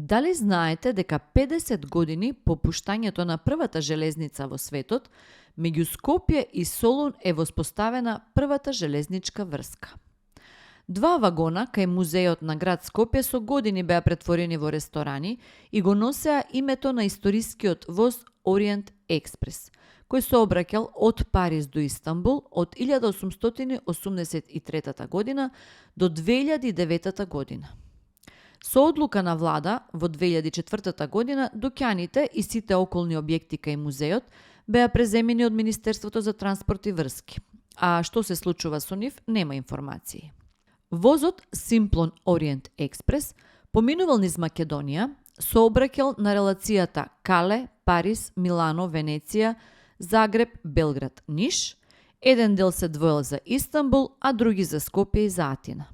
Дали знаете дека 50 години по пуштањето на првата железница во светот, меѓу Скопје и Солун е воспоставена првата железничка врска. 2 вагона кај музеот на град Скопје со години беа претворени во ресторани и го носеа името на историскиот воз Ориент Експрес, кој се обраќал од Париз до Истанбул од 1883 година до 2009 година. Со одлука на влада во 2004 година дуќаните и сите околни објекти кај музеот беа преземени од Министерството за транспорт и врски, а што се случува со нив нема информации. Возот Simplon Orient Express поминувал низ Македонија, сообраќал на релацијата Кале, Париз, Милано, Венеција, Загреб, Белград, Ниш. Еден дел се двоел за Истанбул, а други за Скопје и за Атина.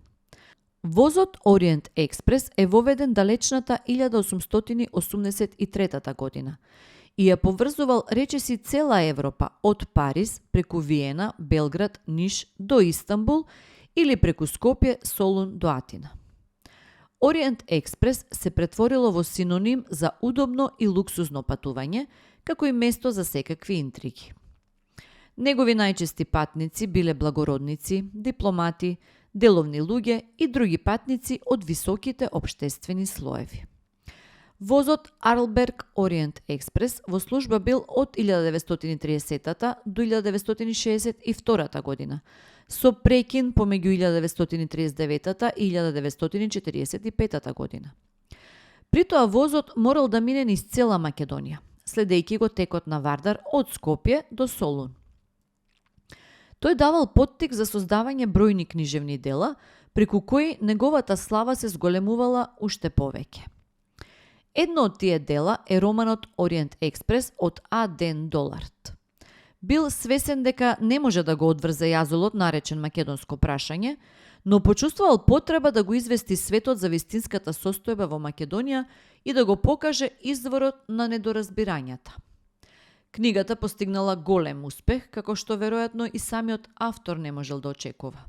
Возот Orient Express е воведен далечната 1883 година и ја поврзувал речиси цела Европа од Париз преку Виена, Белград, Ниш до Истанбул или преку Скопје, Солун до Атина. Orient Express се претворило во синоним за удобно и луксузно патување, како и место за секакви интриги. Негови најчести патници биле благородници, дипломати, деловни луѓе и други патници од високите општествени слоеви. Возот Арлберг Orient Express во служба бил од 1930 до 1962 година, со прекин помеѓу 1939 и 1945 година. При тоа возот морал да мине низ цела Македонија, следејќи го текот на Вардар од Скопје до Солун. Тој давал поттик за создавање бројни книжевни дела, преку кои неговата слава се зголемувала уште повеќе. Едно од тие дела е романот Orient Express од А. Ден Долард. Бил свесен дека не може да го одврзе јазолот наречен македонско прашање, но почувствувал потреба да го извести светот за вистинската состојба во Македонија и да го покаже изворот на недоразбирањата. Книгата постигнала голем успех, како што веројатно и самиот автор не можел да очекува.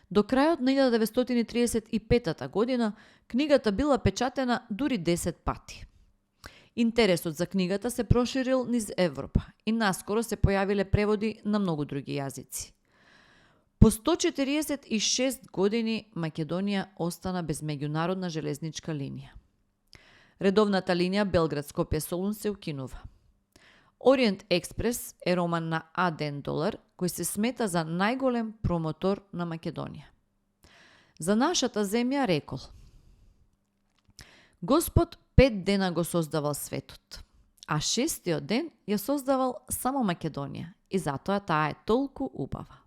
До крајот на 1935 година книгата била печатена дури 10 пати. Интересот за книгата се проширил низ Европа и наскоро се појавиле преводи на многу други јазици. По 146 години Македонија остана без меѓународна железничка линија. Редовната линија Белград-Скопје-Солун се укинува. Orient Express е роман на А. Ден Долар, кој се смета за најголем промотор на Македонија. За нашата земја рекол: Господ 5 дена го создавал светот, а 6-тиот ден ја создавал само Македонија и затоа таа е толку убава.